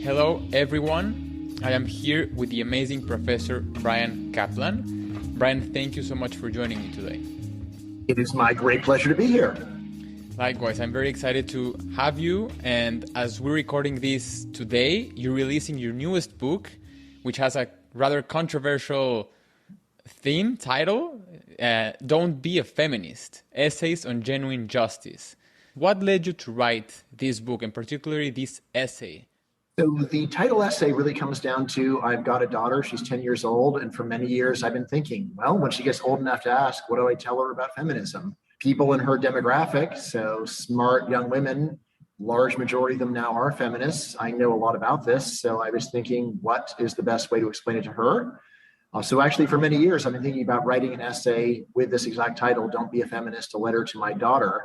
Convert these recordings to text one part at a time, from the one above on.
Hello, everyone. I am here with the amazing Professor Bryan Caplan. Bryan, thank you so much for joining me today. It is my great pleasure to be here. Likewise, I'm very excited to have you. And as we're recording this today, you're releasing your newest book, which has a rather controversial title, Don't Be a Feminist, Essays on Genuine Justice. What led you to write this book, and particularly this essay? So the title essay really comes down to, I've got a daughter, she's 10 years old, and for many years I've been thinking, well, when she gets old enough to ask, what do I tell her about feminism? People in her demographic, so smart young women, large majority of them now are feminists. I know a lot about this, so I was thinking, what is the best way to explain it to her? So actually, for many years, I've been thinking about writing an essay with this exact title, Don't Be a Feminist, a letter to my daughter.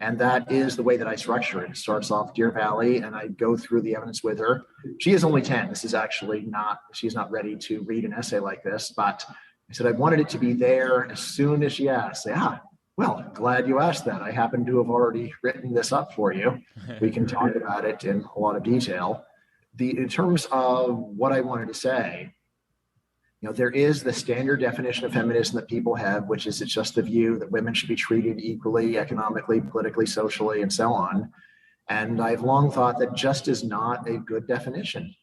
And that is the way that I structure it. It starts off Dear Valley, and I go through the evidence with her. She is only 10. This is actually she's not ready to read an essay like this, but I said I wanted it to be there as soon as she asked. Well, glad you asked that. I happen to have already written this up for you. We can talk about it in a lot of detail. In terms of what I wanted to say, there is the standard definition of feminism that people have, which is it's just the view that women should be treated equally, economically, politically, socially, and so on. And I've long thought that just is not a good definition.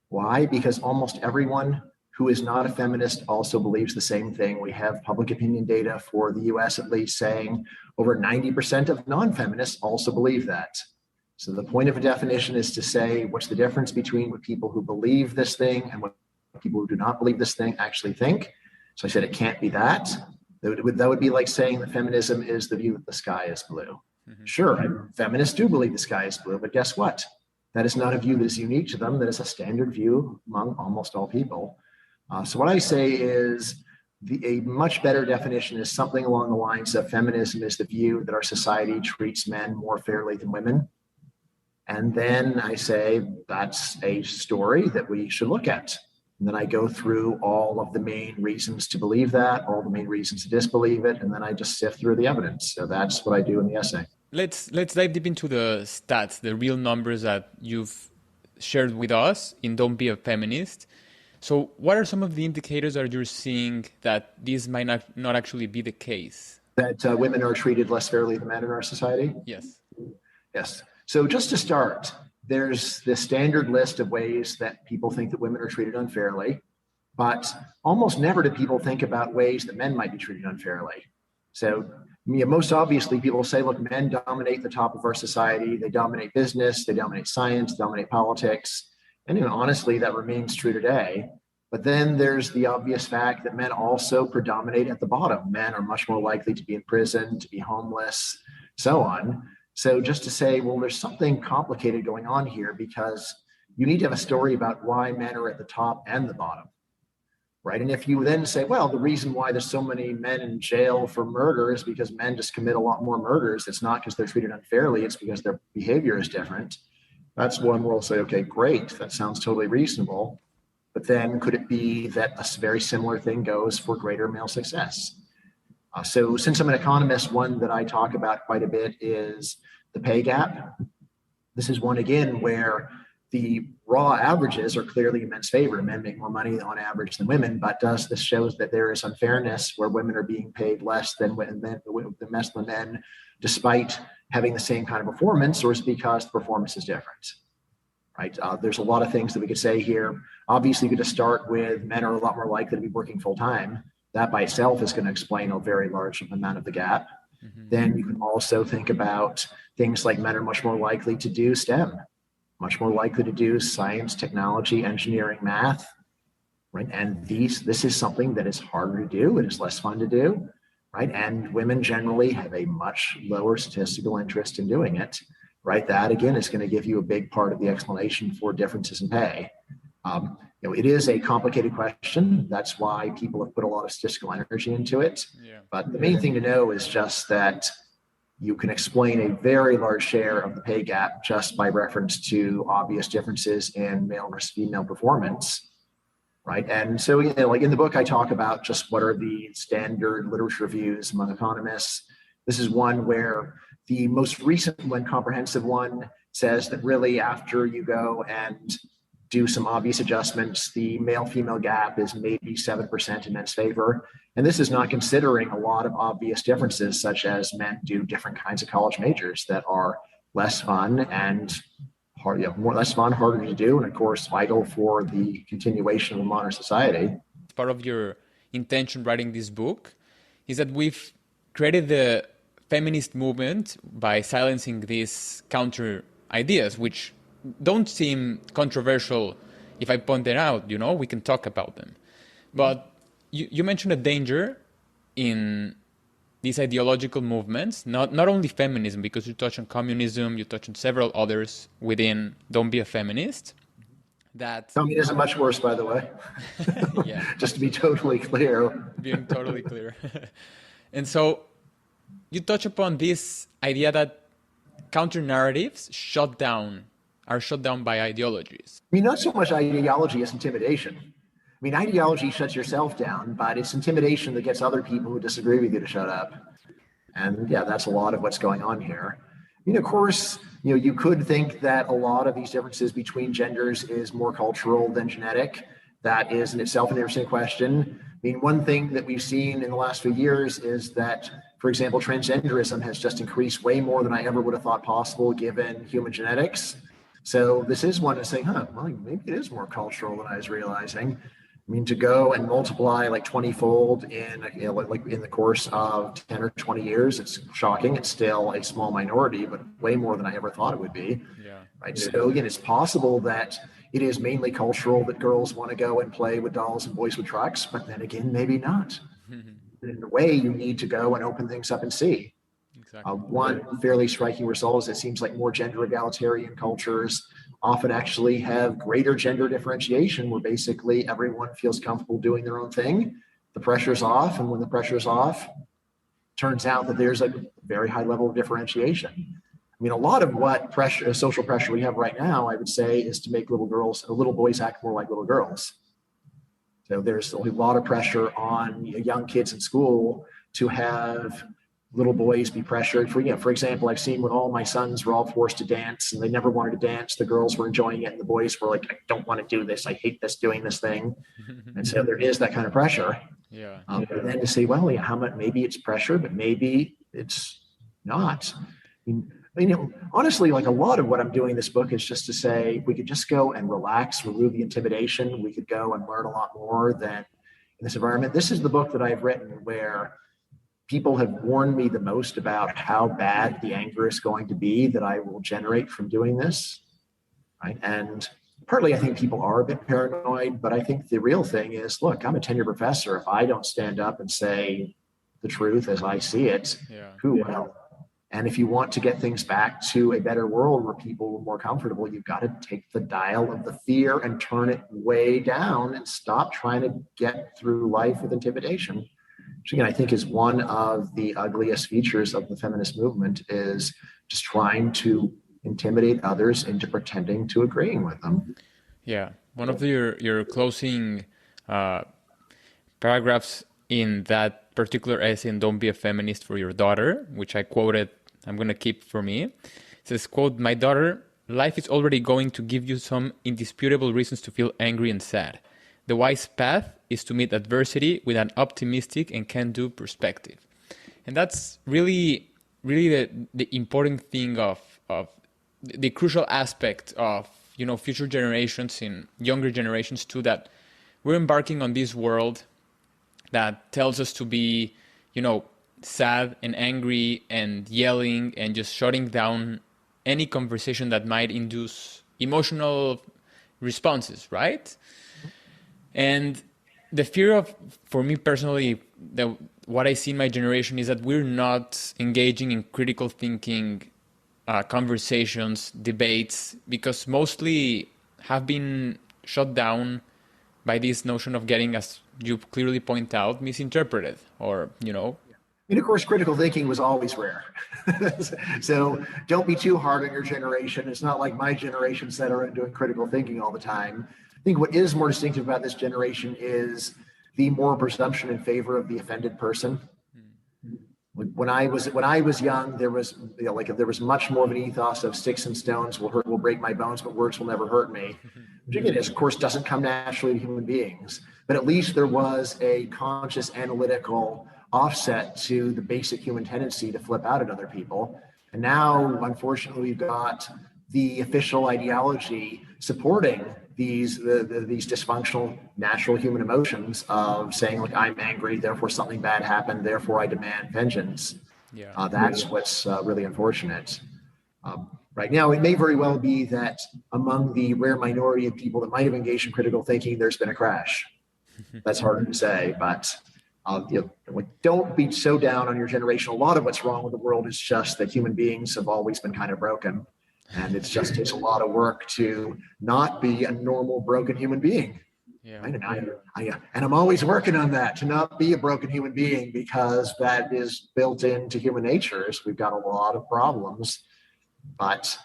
Why? Because almost everyone who is not a feminist also believes the same thing. We have public opinion data for the US at least saying over 90% of non-feminists also believe that. So the point of a definition is to say, what's the difference between what people who believe this thing and what people who do not believe this thing actually think? So I said, it can't be that. That would be like saying that feminism is the view that the sky is blue. Mm-hmm. Sure, feminists do believe the sky is blue, but guess what? That is not a view that is unique to them. That is a standard view among almost all people. So what I say is a much better definition is something along the lines of feminism is the view that our society treats men more fairly than women. And then I say that's a story that we should look at. And then I go through all of the main reasons to believe that, all the main reasons to disbelieve it, and then I just sift through the evidence. So that's what I do in the essay. Let's dive deep into the stats, the real numbers that you've shared with us in Don't Be a Feminist. So what are some of the indicators that you're seeing that this might not actually be the case? That women are treated less fairly than men in our society? Yes. Yes. So just to start, there's the standard list of ways that people think that women are treated unfairly, but almost never do people think about ways that men might be treated unfairly. So most obviously, people say, look, men dominate the top of our society. They dominate business, they dominate science, they dominate politics. And honestly, that remains true today. But then there's the obvious fact that men also predominate at the bottom. Men are much more likely to be in prison, to be homeless, so on. So just to say, well, there's something complicated going on here because you need to have a story about why men are at the top and the bottom, right? And if you then say, well, the reason why there's so many men in jail for murder is because men just commit a lot more murders. It's not because they're treated unfairly. It's because their behavior is different. That's one where we'll say, okay, great. That sounds totally reasonable. But then could it be that a very similar thing goes for greater male success? So since I'm an economist, one that I talk about quite a bit is the pay gap. This is one, again, where the raw averages are clearly in men's favor. Men make more money on average than women, but this shows that there is unfairness where women are being paid less than men, despite having the same kind of performance, or is it because the performance is different? Right? There's a lot of things that we could say here. Obviously, we could just start with men are a lot more likely to be working full time. That by itself is going to explain a very large amount of the gap. Mm-hmm. Then you can also think about things like men are much more likely to do STEM, much more likely to do science, technology, engineering, math, right? And this is something that is harder to do. It is less fun to do, right? And women generally have a much lower statistical interest in doing it, right? That, again, is going to give you a big part of the explanation for differences in pay. It is a complicated question. That's why people have put a lot of statistical energy into it. Yeah. But the main thing to know is just that you can explain a very large share of the pay gap just by reference to obvious differences in male versus female performance, right? And so, like in the book, I talk about just what are the standard literature reviews among economists. This is one where the most recent one, comprehensive one, says that really after you go and do some obvious adjustments, the male-female gap is maybe 7% in men's favor. And this is not considering a lot of obvious differences, such as men do different kinds of college majors that are less fun and less fun, harder to do, and of course vital for the continuation of modern society. Part of your intention writing this book is that we've created the feminist movement by silencing these counter ideas, which don't seem controversial. If I point them out, we can talk about them. But you mentioned a danger in these ideological movements, not only feminism, because you touch on communism, you touch on several others within Don't Be a Feminist. That communism much worse, by the way. Yeah. Just to be totally clear. Being totally clear. And so you touch upon this idea that counter narratives are shut down by ideologies. I mean, not so much ideology as intimidation. I mean, ideology shuts yourself down, but it's intimidation that gets other people who disagree with you to shut up. And yeah, that's a lot of what's going on here. I mean, of course, you could think that a lot of these differences between genders is more cultural than genetic. That is in itself an interesting question. I mean, one thing that we've seen in the last few years is that, for example, transgenderism has just increased way more than I ever would have thought possible given human genetics. So this is one to say, well, maybe it is more cultural than I was realizing. I mean, to go and multiply like 20-fold in the course of 10 or 20 years, it's shocking. It's still a small minority, but way more than I ever thought it would be. Yeah. Right. So again, it's possible that it is mainly cultural that girls want to go and play with dolls and boys with trucks, but then again, maybe not. In a way, you need to go and open things up and see. Exactly. One fairly striking result is it seems like more gender egalitarian cultures often actually have greater gender differentiation, where basically everyone feels comfortable doing their own thing. The pressure's off, and when the pressure's off, turns out that there's a very high level of differentiation. I mean, a lot of what social pressure we have right now, I would say, is to make little boys act more like little girls. So there's a lot of pressure on young kids in school to have little boys be pressured. For example, I've seen when all my sons were all forced to dance and they never wanted to dance, the girls were enjoying it and the boys were like, I don't want to do this. I hate doing this thing. And so there is that kind of pressure. Yeah. But then to say, well, how much, maybe it's pressure, but maybe it's not. I mean, honestly, like a lot of what I'm doing in this book is just to say, we could just go and relax, remove the intimidation. We could go and learn a lot more than in this environment. This is the book that I've written where people have warned me the most about how bad the anger is going to be that I will generate from doing this. Right? And partly I think people are a bit paranoid, but I think the real thing is, look, I'm a tenured professor. If I don't stand up and say the truth as I see it, who will? And if you want to get things back to a better world where people are more comfortable, you've got to take the dial of the fear and turn it way down and stop trying to get through life with intimidation. Which again, I think is one of the ugliest features of the feminist movement, is just trying to intimidate others into pretending to agreeing with them. Yeah. One of your closing paragraphs in that particular essay in Don't Be a Feminist for Your Daughter, which I quoted, I'm going to keep for me. It says, quote, "My daughter, life is already going to give you some indisputable reasons to feel angry and sad. The wise path is to meet adversity with an optimistic and can-do perspective." And that's really the important thing of the crucial aspect of, future generations and younger generations too, that we're embarking on this world that tells us to be, sad and angry and yelling and just shutting down any conversation that might induce emotional responses, right? And the fear for me personally, what I see in my generation is that we're not engaging in critical thinking conversations, debates, because mostly have been shut down by this notion of getting, as you clearly point out, misinterpreted or, And of course, critical thinking was always rare. So don't be too hard on your generation. It's not like my generation sat around doing critical thinking all the time. I think what is more distinctive about this generation is the moral presumption in favor of the offended person. When I was young, there was there was much more of an ethos of sticks and stones will break my bones, but words will never hurt me. Which again, of course, doesn't come naturally to human beings, but at least there was a conscious analytical offset to the basic human tendency to flip out at other people. And now, unfortunately, we've got the official ideology supporting these dysfunctional natural human emotions of saying, like, I'm angry, therefore something bad happened, therefore I demand vengeance. Yeah. That's what's really unfortunate. Right now, it may very well be that among the rare minority of people that might have engaged in critical thinking, there's been a crash. That's harder to say, but don't be so down on your generation. A lot of what's wrong with the world is just that human beings have always been kind of broken. And it just takes a lot of work to not be a normal broken human being. Yeah. Right? And I'm always working on that, to not be a broken human being, because that is built into human nature. We've got a lot of problems, but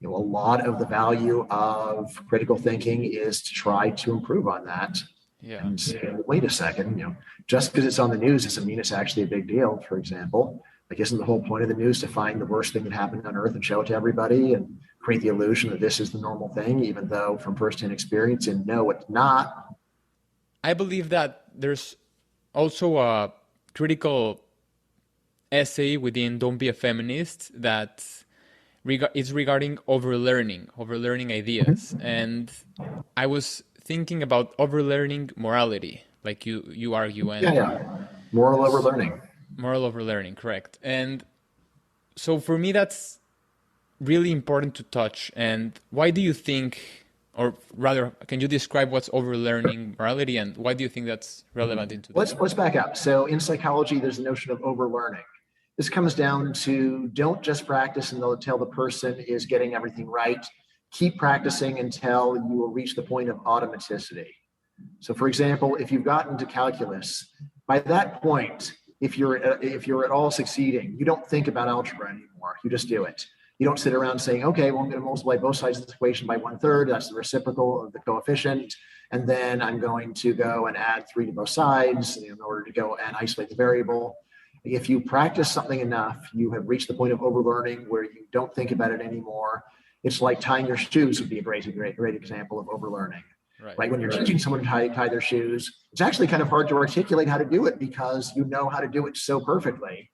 a lot of the value of critical thinking is to try to improve on that. Yeah. And say, wait a second, just because it's on the news doesn't mean it's actually a big deal. For example, like, isn't the whole point of the news to find the worst thing that happened on earth and show it to everybody and create the illusion that this is the normal thing, even though from firsthand experience, and no, it's not. I believe that there's also a critical essay within Don't Be a Feminist that is regarding overlearning ideas. And I was thinking about overlearning morality, like you argue. And moral overlearning. Moral overlearning, correct. And so for me, that's really important to touch. And why do you think, or rather, can you describe what's overlearning morality, and why do you think that's relevant into this? Let's back up. So in psychology, there's the notion of overlearning. This comes down to don't just practice until the person is getting everything right. Keep practicing until you will reach the point of automaticity. So for example, if you've gotten to calculus, by that point, if you're at all succeeding, you don't think about algebra anymore. You just do it. You don't sit around saying, okay, well, I'm going to multiply both sides of this equation by 1/3. That's the reciprocal of the coefficient. And then I'm going to go and add 3 to both sides in order to go and isolate the variable. If you practice something enough, you have reached the point of overlearning where you don't think about it anymore. It's like tying your shoes would be a great example of overlearning. Right? When you're teaching someone to tie their shoes, it's actually kind of hard to articulate how to do it because you know how to do it so perfectly.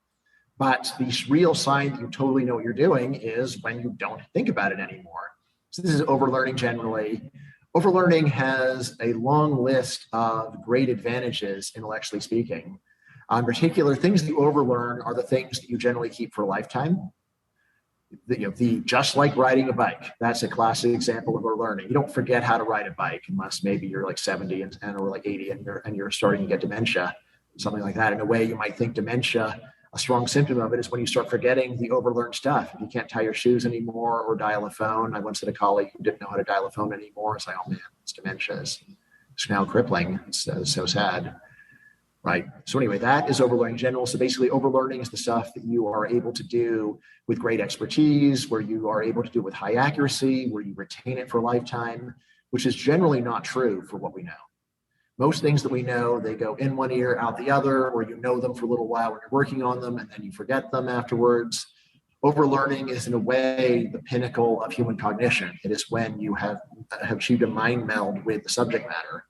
But the real sign that you totally know what you're doing is when you don't think about it anymore. So this is overlearning generally. Overlearning has a long list of great advantages, intellectually speaking. In particular, things that you overlearn are the things that you generally keep for a lifetime. Just like riding a bike, that's a classic example of overlearning. You don't forget how to ride a bike unless maybe you're like 70 or like 80 and you're starting to get dementia, something like that. In a way, you might think dementia, a strong symptom of it is when you start forgetting the overlearned stuff. If you can't tie your shoes anymore or dial a phone. I once had a colleague who didn't know how to dial a phone anymore. It's like, oh man, it's dementia. It's now crippling. It's so sad. Right. So anyway, that is overlearning in general. So basically overlearning is the stuff that you are able to do with great expertise, where you are able to do it with high accuracy, where you retain it for a lifetime, which is generally not true for what we know. Most things that we know, they go in one ear, out the other, or you know them for a little while when you're working on them and then you forget them afterwards. Overlearning is in a way the pinnacle of human cognition. It is when you have achieved a mind meld with the subject matter.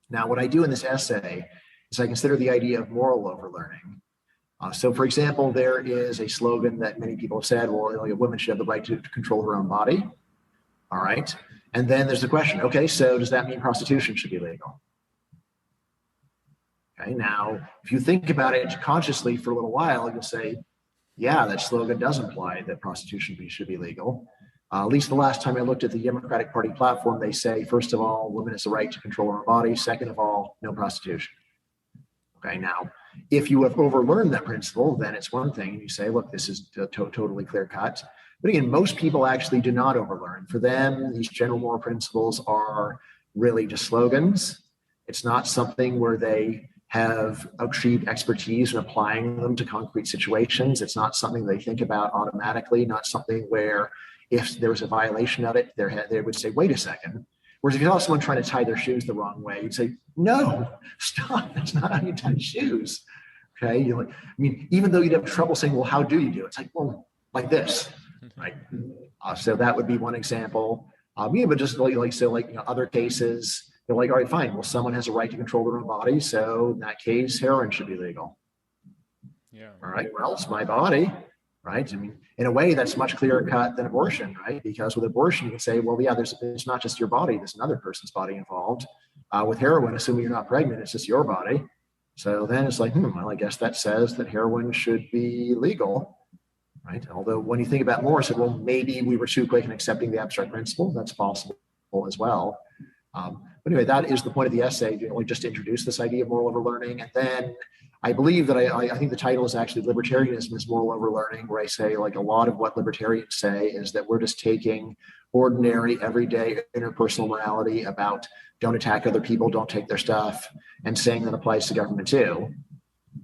Now, what I do in this essay is I consider the idea of moral overlearning. So for example, there is a slogan that many people have said, well, a woman should have the right to control her own body. All right. And then there's the question, okay, so does that mean prostitution should be legal? Okay, now, if you think about it consciously for a little while, you'll say, yeah, that slogan does imply that prostitution should be legal. At least the last time I looked at the Democratic Party platform, they say, first of all, women has the right to control her own body. Second of all, no prostitution. Okay, now, if you have overlearned that principle, then it's one thing. And you say, look, this is totally clear cut. But again, most people actually do not overlearn. For them, these general moral principles are really just slogans. It's not something where they have achieved expertise in applying them to concrete situations. It's not something they think about automatically, not something where if there was a violation of it, they would say, wait a second. Whereas if you saw someone trying to tie their shoes the wrong way, you'd say, no, stop, that's not how you tie shoes. Okay. Even though you'd have trouble saying, well, how do you do it? It's like, well, like this, right? So that would be one example. But just other cases, they're like, all right, fine. Well, someone has a right to control their own body. So in that case, heroin should be legal. Yeah. All right. Well, it's my body, right? In a way, that's much clearer cut than abortion, right? Because with abortion, you can say, well, yeah, it's not just your body. There's another person's body involved. With heroin, assuming you're not pregnant, it's just your body. So then it's like, well, I guess that says that heroin should be legal, right? Although when you think about more, so well, maybe we were too quick in accepting the abstract principle. That's possible as well. But anyway, that is the point of the essay, just to introduce this idea of moral overlearning. And then I believe that I think the title is actually Libertarianism is Moral Overlearning, where I say like a lot of what libertarians say is that we're just taking ordinary, everyday interpersonal morality about don't attack other people, don't take their stuff, and saying that applies to government too,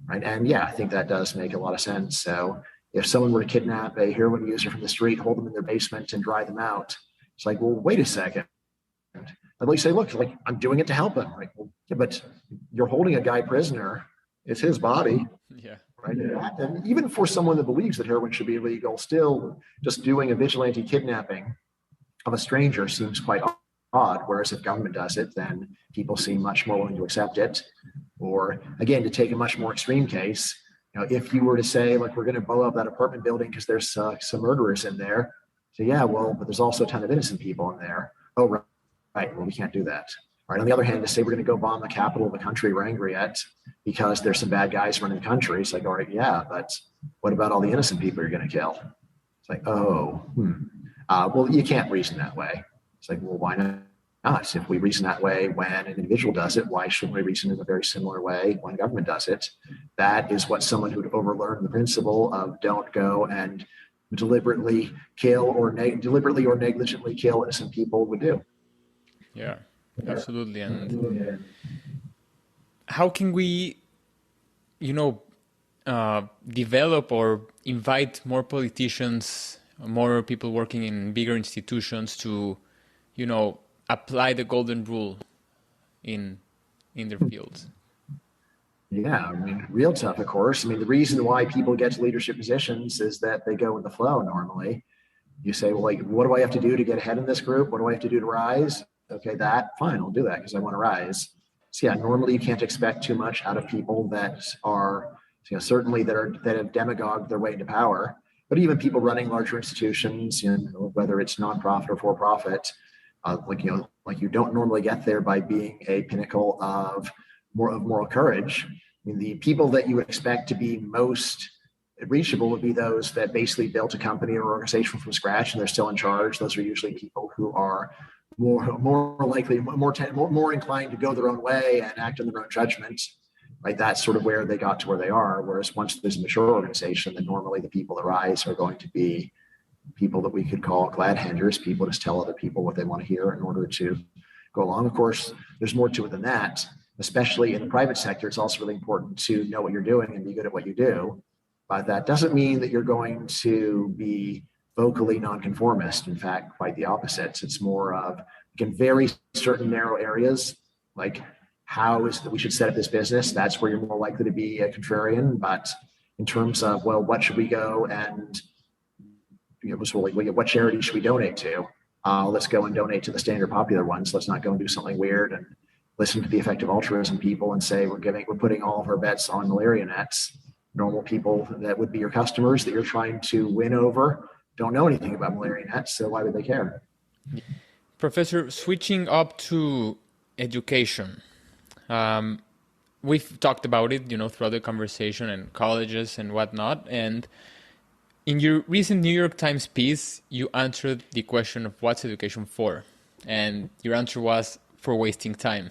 right? And yeah, I think that does make a lot of sense. So if someone were to kidnap a heroin user from the street, hold them in their basement and dry them out, it's like, well, wait a second. I'd like say, look, like I'm doing it to help him. Right? Well, yeah, but you're holding a guy prisoner. It's his body. Yeah. Right. And even for someone that believes that heroin should be illegal, still just doing a vigilante kidnapping of a stranger seems quite odd. Whereas if government does it, then people seem much more willing to accept it. Or again, to take a much more extreme case, if you were to say, like, we're going to blow up that apartment building because there's some murderers in there. So yeah, well, but there's also a ton of innocent people in there. Oh, right. Right. Well, we can't do that. Right. On the other hand, to say we're going to go bomb the capital of the country we're angry at because there's some bad guys running the country. It's like, all right, yeah, but what about all the innocent people you're going to kill? It's like, well, you can't reason that way. It's like, well, why not? If we reason that way when an individual does it, why shouldn't we reason in a very similar way when government does it? That is what someone who'd overlearn the principle of don't go and deliberately kill or negligently kill innocent people would do. Yeah, absolutely. And how can we, develop or invite more politicians, more people working in bigger institutions to, apply the golden rule in their fields? Yeah, real tough, of course. The reason why people get to leadership positions is that they go with the flow normally. You say, well, like, what do I have to do to get ahead in this group? What do I have to do to rise? Okay, fine, I'll do that because I want to rise. So yeah, normally you can't expect too much out of people that are, certainly that have demagogued their way into power. But even people running larger institutions, whether it's nonprofit or for-profit, you don't normally get there by being a pinnacle of moral courage. The people that you would expect to be most reachable would be those that basically built a company or organization from scratch and they're still in charge. Those are usually people who are more likely, more inclined to go their own way and act on their own judgment. Right, that's sort of where they got to where they are. Whereas once there's a mature organization, then normally the people that rise are going to be people that we could call glad handers. People just tell other people what they want to hear in order to go along. Of course, there's more to it than that. Especially in the private sector, it's also really important to know what you're doing and be good at what you do. But that doesn't mean that you're going to be vocally nonconformist. In fact, quite the opposite. It's more of, in very certain narrow areas, like how is that we should set up this business. That's where you're more likely to be a contrarian. But in terms of, well, what should we go and, what charity should we donate to? Let's go and donate to the standard popular ones. Let's not go and do something weird and listen to the effective altruism people and say we're putting all of our bets on malaria nets. Normal people that would be your customers that you're trying to win over don't know anything about malaria nets, so why would they care? Professor, switching up to education. We've talked about it, throughout the conversation and colleges and whatnot. And in your recent New York Times piece, you answered the question of what's education for? And your answer was for wasting time.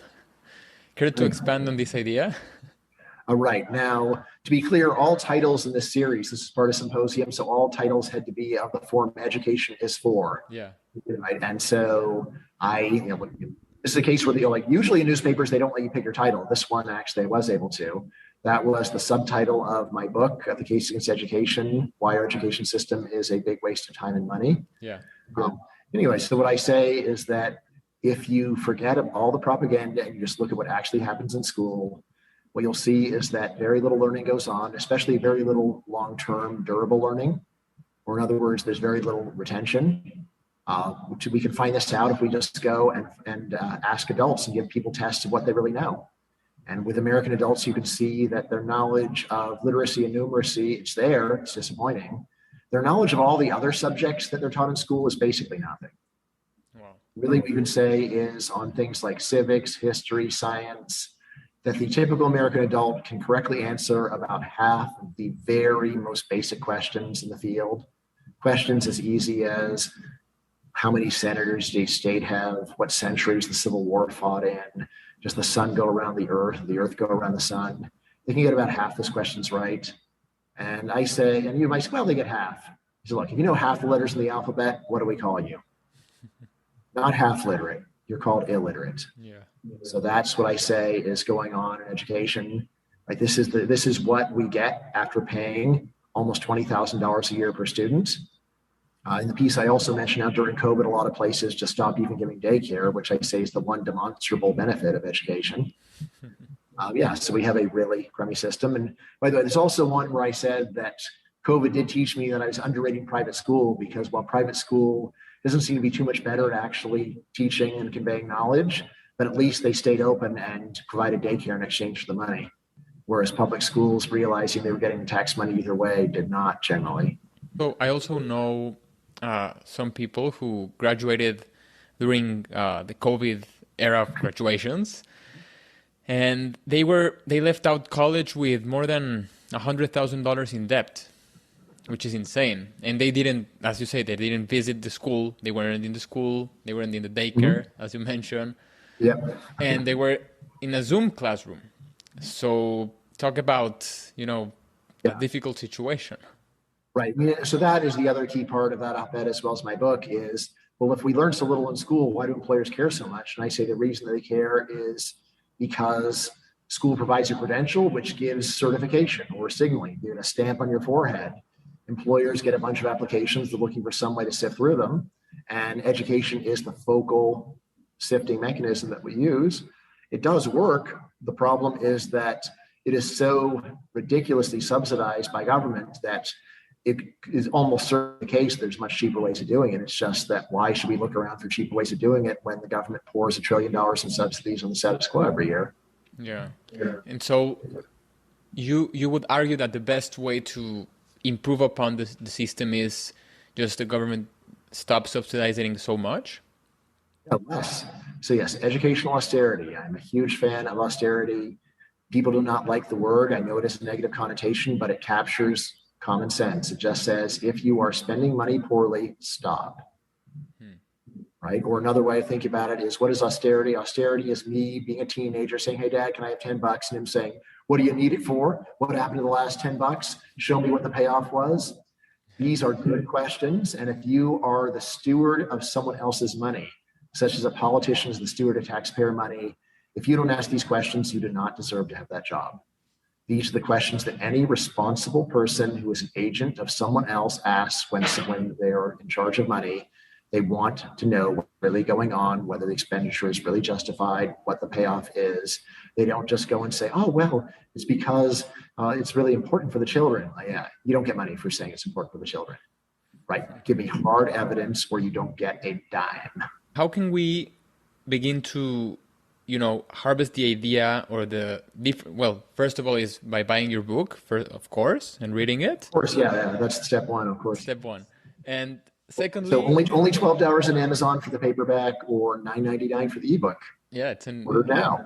Care to expand on this idea? All right. Now, to be clear, all titles in this series, this is part of Symposium, so all titles had to be of the form education is for. Yeah. Right. And so this is a case where usually in newspapers, they don't let you pick your title. This one, actually, I was able to. That was the subtitle of my book, The Case Against Education, Why Our Education System is a Big Waste of Time and Money. Yeah. Anyway, so what I say is that if you forget all the propaganda and you just look at what actually happens in school, what you'll see is that very little learning goes on, especially very little long-term durable learning, or in other words, there's very little retention. We can find this out if we just go and ask adults and give people tests of what they really know. And with American adults, you can see that their knowledge of literacy and numeracy, it's there, it's disappointing. Their knowledge of all the other subjects that they're taught in school is basically nothing. Wow. Really, we can say is on things like civics, history, science, that the typical American adult can correctly answer about half of the very most basic questions in the field. Questions as easy as how many senators does a state have, what centuries the Civil War fought in, does the sun go around the earth go around the sun? They can get about half those questions right. And I say, and you might say, well, they get half. So look, if you know half the letters in the alphabet, what do we call you? Not half literate, you're called illiterate. Yeah. So that's what I say is going on in education. Like this is what we get after paying almost $20,000 a year per student. In the piece, I also mentioned how during COVID, a lot of places just stopped even giving daycare, which I say is the one demonstrable benefit of education. So we have a really crummy system. And by the way, there's also one where I said that COVID did teach me that I was underrating private school, because while private school doesn't seem to be too much better at actually teaching and conveying knowledge, but at least they stayed open and provided daycare in exchange for the money. Whereas public schools, realizing they were getting the tax money either way, did not generally. So I also know some people who graduated during the COVID era of graduations, and they left out college with more than $100,000 in debt, which is insane. And they didn't, as you say, they didn't visit the school. They weren't in the school. They weren't in the daycare, as you mentioned. Yeah. And they were in a Zoom classroom. So talk about, a difficult situation. Right. So that is the other key part of that op-ed, as well as my book, is, well, if we learn so little in school, why do employers care so much? And I say the reason they care is because school provides a credential, which gives certification or signaling. You get a stamp on your forehead. Employers get a bunch of applications. They're looking for some way to sift through them. And education is the focal sifting mechanism that we use. It does work. The problem is that it is so ridiculously subsidized by government that it is almost certainly the case there's much cheaper ways of doing it. It's just that why should we look around for cheaper ways of doing it when the government pours $1 trillion in subsidies on the status quo every year? Yeah. And so you would argue that the best way to improve upon the system is just the government stop subsidizing so much? Less. So yes, educational austerity. I'm a huge fan of austerity. People do not like the word. I know it has a negative connotation, but it captures common sense. It just says, if you are spending money poorly, stop. Right? Or another way of thinking about it is, what is austerity? Austerity is me being a teenager saying, hey, Dad, can I have $10? And him saying, what do you need it for? What happened to the last $10? Show me what the payoff was. These are good questions. And if you are the steward of someone else's money, such as a politician is the steward of taxpayer money, if you don't ask these questions, you do not deserve to have that job. These are the questions that any responsible person who is an agent of someone else asks when they are in charge of money. They want to know what's really going on, whether the expenditure is really justified, what the payoff is. They don't just go and say, oh, well, it's because it's really important for the children. Yeah, you don't get money for saying it's important for the children. Right? Give me hard evidence or you don't get a dime. How can we begin to harvest the idea or first of all is by buying your book, of course, and reading it. Of course, yeah, that's step one, of course. Step one. And secondly... So only $12 on Amazon for the paperback or $9.99 for the ebook. Yeah, order now.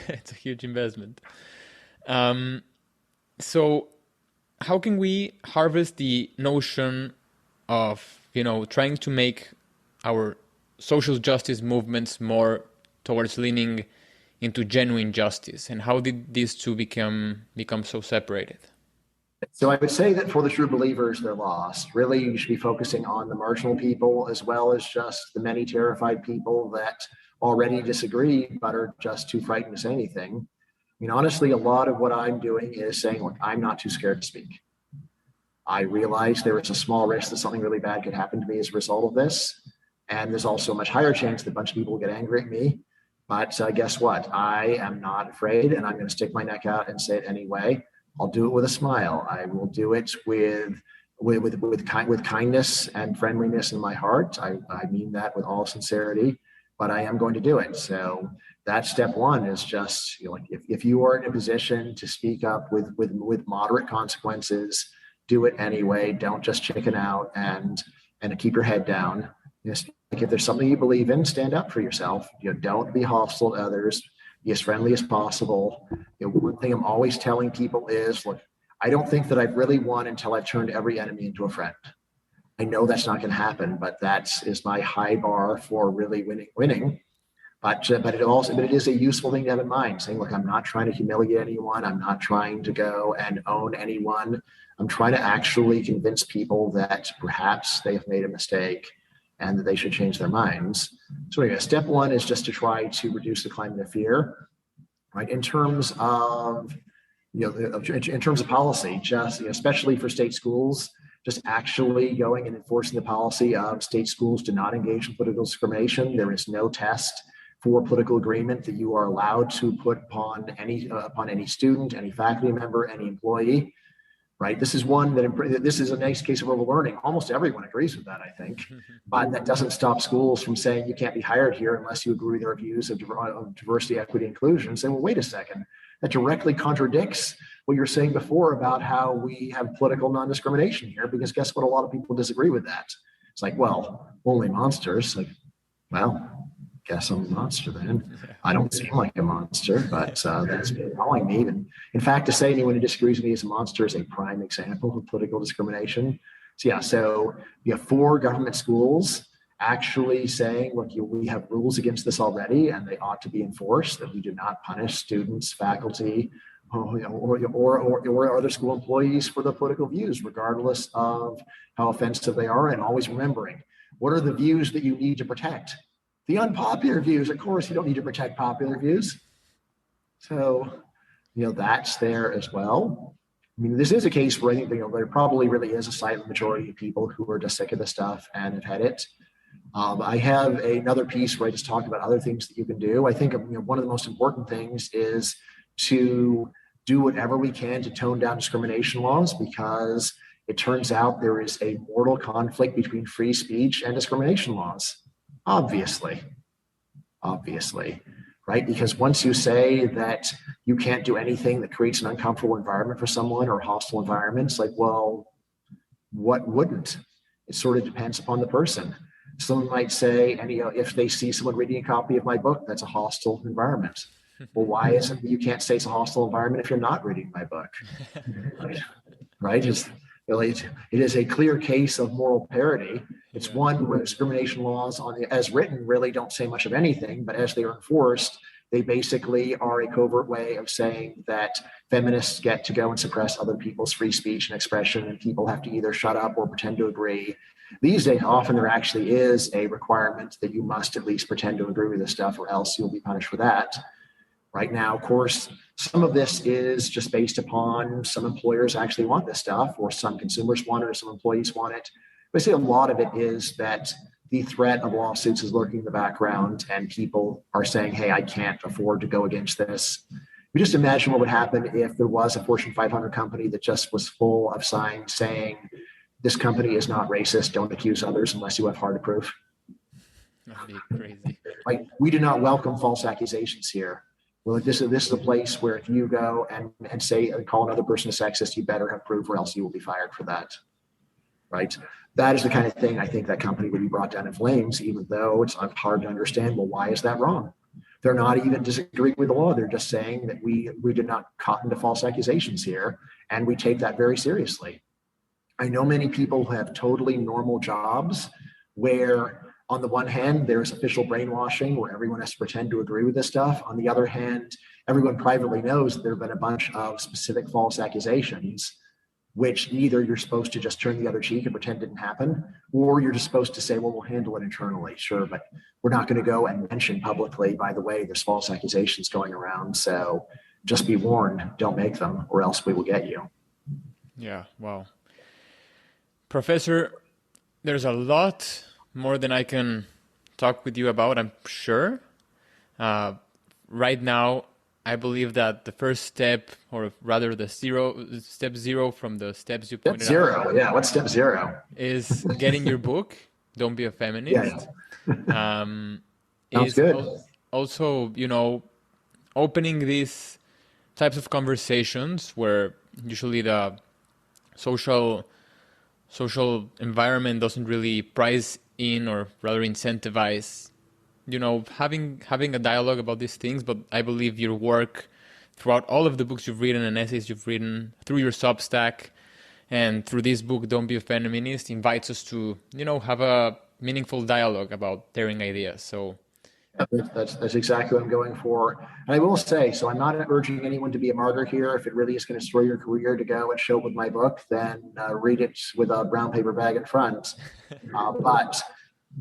It's a huge investment. So how can we harvest the notion of, trying to make our social justice movements more towards leaning into genuine justice, and how did these two become so separated? So I would say that for the true believers, they're lost. Really, you should be focusing on the marginal people as well as just the many terrified people that already disagree but are just too frightened to say anything. I mean, honestly, a lot of what I'm doing is saying, look, I'm not too scared to speak. I realize there is a small risk that something really bad could happen to me as a result of this. And there's also a much higher chance that a bunch of people will get angry at me. But guess what? I am not afraid, and I'm going to stick my neck out and say it anyway. I'll do it with a smile. I will do it with kindness and friendliness in my heart. I mean that with all sincerity, but I am going to do it. So that's step one, is just, like, if you are in a position to speak up with moderate consequences, do it anyway. Don't just chicken out and keep your head down. Just, like, if there's something you believe in, stand up for yourself. Don't be hostile to others. Be as friendly as possible. One thing I'm always telling people is, look, I don't think that I've really won until I've turned every enemy into a friend. I know that's not going to happen, but that is my high bar for really winning. But it is a useful thing to have in mind, saying, look, I'm not trying to humiliate anyone. I'm not trying to go and own anyone. I'm trying to actually convince people that perhaps they have made a mistake and that they should change their minds. So anyway, step one is just to try to reduce the climate of fear, right? In terms of, in terms of policy, just, especially for state schools, just actually going and enforcing the policy of state schools do not engage in political discrimination. There is no test for political agreement that you are allowed to put upon any student, any faculty member, any employee. Right. This is a nice case of overlearning. Almost everyone agrees with that, I think. But that doesn't stop schools from saying you can't be hired here unless you agree with their views of diversity, equity, inclusion. And say, well, wait a second. That directly contradicts what you're saying before about how we have political non-discrimination here, because guess what? A lot of people disagree with that. It's like, well, only monsters. Like, well, guess I'm a monster then. I don't seem like a monster, but that's been calling me. And in fact, to say anyone who disagrees with me as a monster is a prime example of political discrimination. So you have 4 government schools actually saying, look, we have rules against this already, and they ought to be enforced, that we do not punish students, faculty, or other school employees for their political views, regardless of how offensive they are. And always remembering, what are the views that you need to protect? The unpopular views. Of course, you don't need to protect popular views. So, that's there as well. I mean, this is a case where I think, there probably really is a silent majority of people who are just sick of this stuff and have had it. I have another piece where I just talk about other things that you can do. I think, one of the most important things is to do whatever we can to tone down discrimination laws, because it turns out there is a mortal conflict between free speech and discrimination laws. Obviously, right? Because once you say that you can't do anything that creates an uncomfortable environment for someone or hostile environments, like, well, what wouldn't? It sort of depends upon the person. Someone might say, and if they see someone reading a copy of my book, that's a hostile environment. Well, why is it that you can't say it's a hostile environment if you're not reading my book? Right? It is a clear case of moral parity. It's one where discrimination laws as written really don't say much of anything, but as they are enforced, they basically are a covert way of saying that feminists get to go and suppress other people's free speech and expression, and people have to either shut up or pretend to agree. These days, often there actually is a requirement that you must at least pretend to agree with this stuff, or else you'll be punished for that. Right now, of course, some of this is just based upon some employers actually want this stuff, or some consumers want it, or some employees want it. But I say a lot of it is that the threat of lawsuits is lurking in the background, and people are saying, hey, I can't afford to go against this. We just imagine what would happen if there was a Fortune 500 company that just was full of signs saying, this company is not racist, don't accuse others unless you have hard proof. That'd be crazy. Like, we do not welcome false accusations here. Well, this is a place where if you go and say and call another person a sexist, you better have proof, or else you will be fired for that. Right? That is the kind of thing I think that company would be brought down in flames, even though it's hard to understand. Well, why is that wrong? They're not even disagreeing with the law. They're just saying that we did not cotton to false accusations here, and we take that very seriously. I know many people who have totally normal jobs where, on the one hand, there's official brainwashing where everyone has to pretend to agree with this stuff. On the other hand, everyone privately knows that there have been a bunch of specific false accusations, which either you're supposed to just turn the other cheek and pretend didn't happen, or you're just supposed to say, well, we'll handle it internally. Sure, but we're not going to go and mention publicly, by the way, there's false accusations going around. So just be warned, don't make them, or else we will get you. Yeah, wow. Professor, there's a lot more than I can talk with you about, I'm sure. Right now, I believe that the first step, or rather the step zero from the steps you pointed Step zero, yeah. What's step zero? is getting your book, Don't Be a Feminist. Yeah. Sounds Is good. also, opening these types of conversations where usually the social environment doesn't really prize in, or rather incentivize, having a dialogue about these things. But I believe your work throughout all of the books you've written and essays you've written, through your Substack and through this book, Don't Be a Feminist, invites us to, have a meaningful dialogue about daring ideas. So That's exactly what I'm going for. And I will say, so I'm not urging anyone to be a martyr here. If it really is going to destroy your career to go and show up with my book, then read it with a brown paper bag in front. But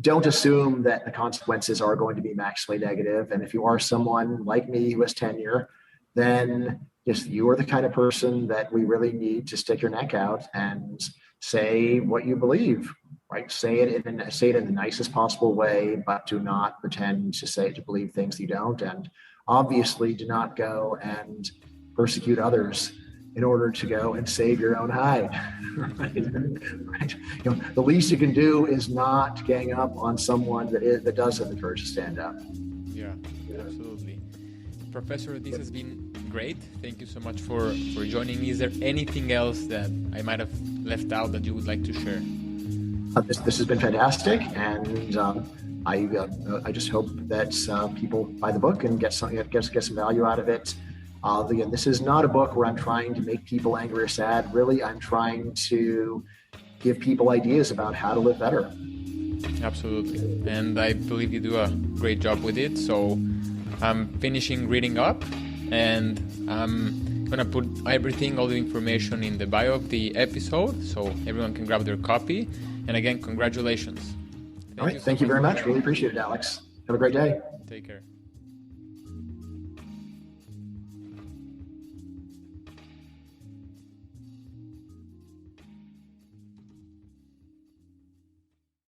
don't assume that the consequences are going to be maximally negative. And if you are someone like me who has tenure, then yes, you are the kind of person that we really need to stick your neck out and say what you believe. Right? Say it in the nicest possible way, but do not pretend to believe things that you don't. And obviously do not go and persecute others in order to go and save your own hide. Right? The least you can do is not gang up on someone that does have the courage to stand up. Yeah, absolutely. Professor, this has been great. Thank you so much for joining me. Is there anything else that I might have left out that you would like to share? This has been fantastic, and I just hope that people buy the book and get some value out of it. Again, this is not a book where I'm trying to make people angry or sad. Really, I'm trying to give people ideas about how to live better. Absolutely, and I believe you do a great job with it. So I'm finishing reading up, and I'm gonna put all the information in the bio of the episode, so everyone can grab their copy. And again, congratulations. All right. Thank you very much. Really appreciate it, Alex. Have a great day. Take care.